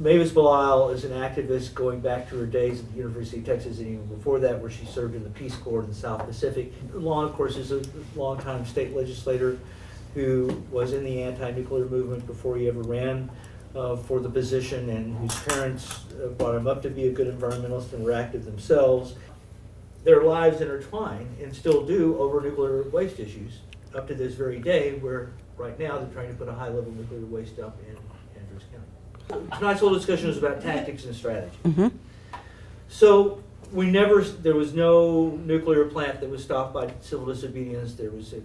Mavis Belisle is an activist going back to her days at the University of Texas and even before that, where she served in the Peace Corps in the South Pacific. Lon, of course, is a longtime state legislator who was in the anti-nuclear movement before he ever ran for the position, and whose parents brought him up to be a good environmentalist and were active themselves. Their lives intertwine, and still do, over nuclear waste issues up to this very day, where right now they're trying to put a high-level nuclear waste dump in Andrews County. Tonight's whole discussion is about tactics and strategy. Mm-hmm. So there was no nuclear plant that was stopped by civil disobedience.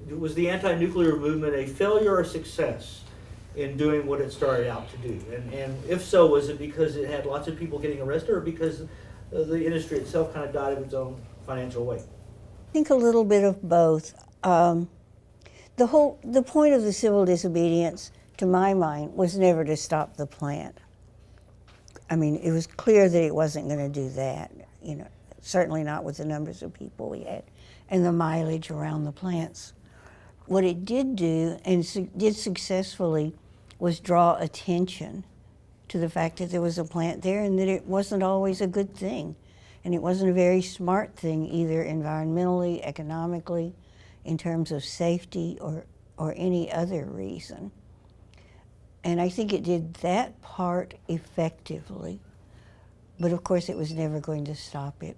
Was the anti-nuclear movement a failure or a success in doing what it started out to do? And if so, was it because it had lots of people getting arrested, or because the industry itself kind of died of its own financial weight? I think a little bit of both. The point of the civil disobedience, to my mind, was never to stop the plant. I mean, it was clear that it wasn't going to do that, certainly not with the numbers of people we had and the mileage around the plants. What it did do, and did successfully, was draw attention to the fact that there was a plant there and that it wasn't always a good thing. And it wasn't a very smart thing either environmentally, economically, in terms of safety or any other reason. And I think it did that part effectively, but of course it was never going to stop it.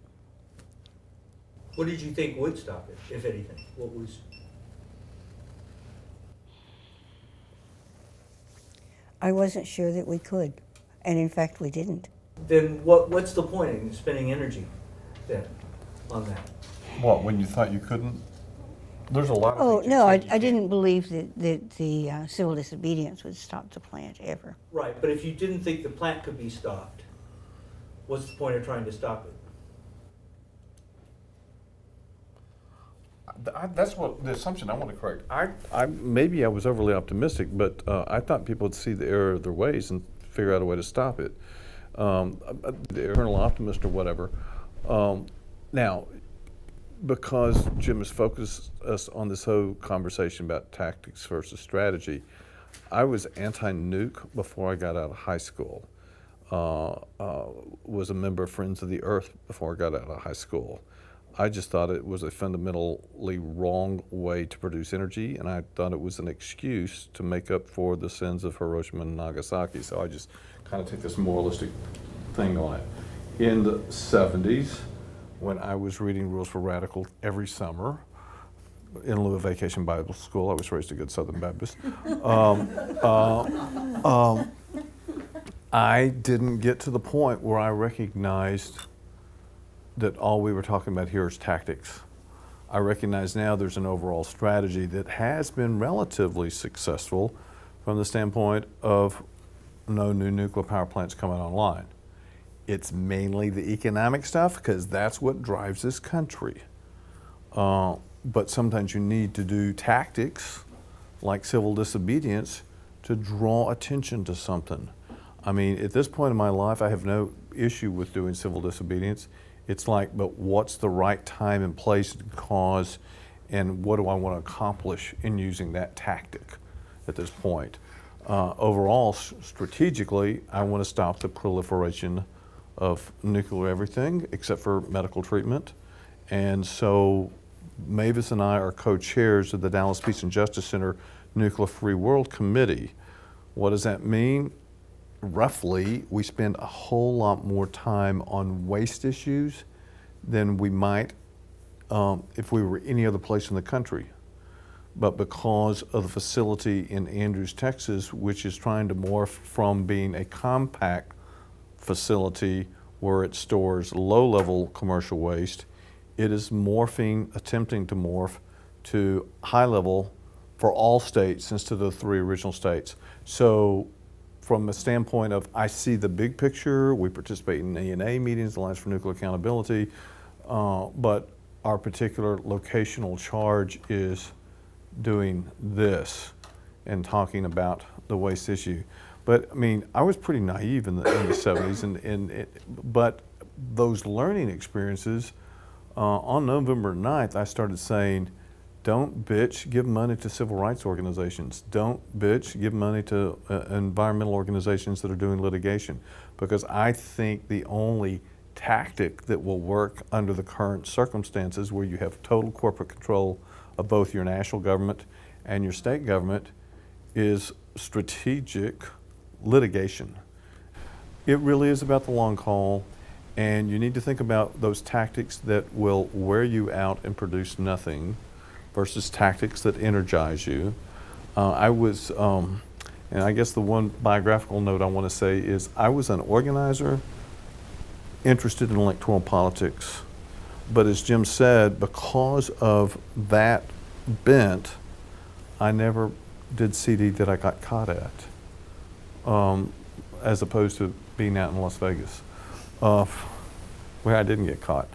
What did you think would stop it, if anything? What was? I wasn't sure that we could, and in fact we didn't. Then what's the point in spending energy then on that? What, when you thought you couldn't? There's a lot of Oh, things you no, can't. I didn't believe that the civil disobedience would stop the plant ever. Right, but if you didn't think the plant could be stopped, what's the point of trying to stop it? That's what the assumption I want to correct. Maybe I was overly optimistic, but I thought people would see the error of their ways and figure out a way to stop it. The eternal optimist or whatever. Now, because Jim has focused us on this whole conversation about tactics versus strategy, I was anti-nuke before I got out of high school. Was a member of Friends of the Earth before I got out of high school. I just thought it was a fundamentally wrong way to produce energy, and I thought it was an excuse to make up for the sins of Hiroshima and Nagasaki. So I just kind of take this moralistic thing on it. In the 70s, when I was reading Rules for Radical every summer, in lieu of vacation Bible school, I was raised a good Southern Baptist. I didn't get to the point where I recognized that all we were talking about here is tactics. I recognize now there's an overall strategy that has been relatively successful from the standpoint of no new nuclear power plants coming online. It's mainly the economic stuff because that's what drives this country. But sometimes you need to do tactics like civil disobedience to draw attention to something. I mean, at this point in my life, I have no issue with doing civil disobedience. It's like, but what's the right time and place and cause, and what do I want to accomplish in using that tactic at this point? Overall, strategically, I want to stop the proliferation of nuclear everything except for medical treatment. And so Mavis and I are co-chairs of the Dallas Peace and Justice Center Nuclear Free World Committee. What does that mean? Roughly, we spend a whole lot more time on waste issues than we might if we were any other place in the country. But because of the facility in Andrews, Texas, which is trying to morph from being a compact facility where it stores low-level commercial waste, it is attempting to morph to high-level for all states instead of the 3 original states. So from a standpoint of, I see the big picture, we participate in ANA meetings, Alliance for Nuclear Accountability, but our particular locational charge is doing this and talking about the waste issue. But I mean, I was pretty naive in the 70s, but those learning experiences, on November 9th, I started saying, Don't bitch, give money to civil rights organizations. Don't bitch, give money to environmental organizations that are doing litigation. Because I think the only tactic that will work under the current circumstances, where you have total corporate control of both your national government and your state government, is strategic litigation. It really is about the long haul, and you need to think about those tactics that will wear you out and produce nothing versus tactics that energize you. And I guess the one biographical note I want to say is I was an organizer interested in electoral politics, but as Jim said, because of that bent, I never did CD that I got caught at, as opposed to being out in Las Vegas, where I didn't get caught.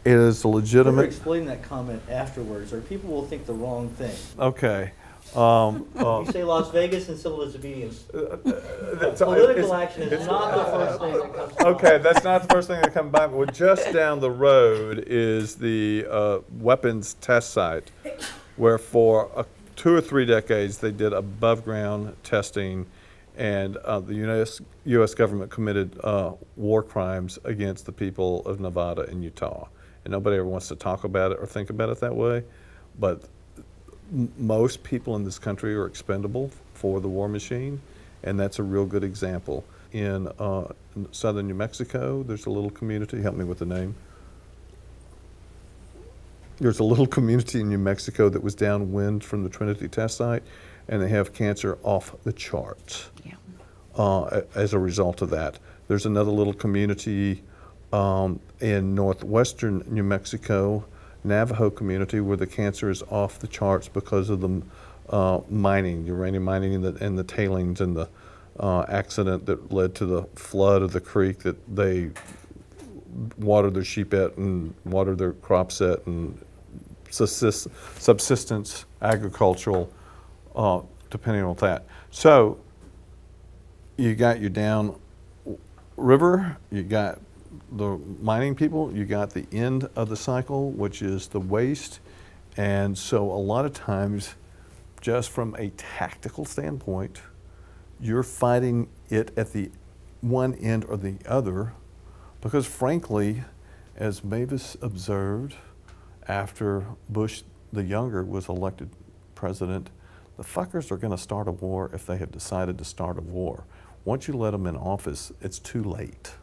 It is a legitimate. Explain that comment afterwards, or people will think the wrong thing. Okay. You say Las Vegas and civil disobedience. Political action is not the first thing that comes to mind. Okay, that's not the first thing that comes by. Well, just down the road is the weapons test site, where for 2 or 3 decades they did above ground testing, and the U.S. government committed war crimes against the people of Nevada and Utah. And nobody ever wants to talk about it or think about it that way, but most people in this country are expendable for the war machine, and that's a real good example. In southern New Mexico, there's a little community, help me with the name. There's a little community in New Mexico that was downwind from the Trinity test site, and they have cancer off the charts as a result of that. There's another little community in northwestern New Mexico, Navajo community, where the cancer is off the charts because of the mining, uranium mining, and the tailings, and the accident that led to the flood of the creek that they watered their sheep at and watered their crops at, and subsistence agricultural, depending on that. So you got your down river, you got the mining people, you got the end of the cycle, which is the waste. And so a lot of times, just from a tactical standpoint, you're fighting it at the one end or the other, because frankly, as Mavis observed after Bush the Younger was elected president, the fuckers are going to start a war if they have decided to start a war. Once you let them in office, it's too late.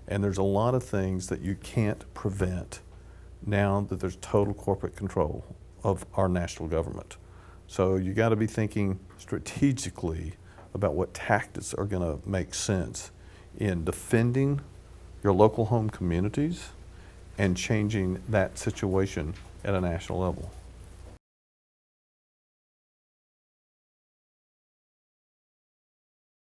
And there's a lot of things that you can't prevent now that there's total corporate control of our national government. So you got to be thinking strategically about what tactics are going to make sense in defending your local home communities and changing that situation at a national level.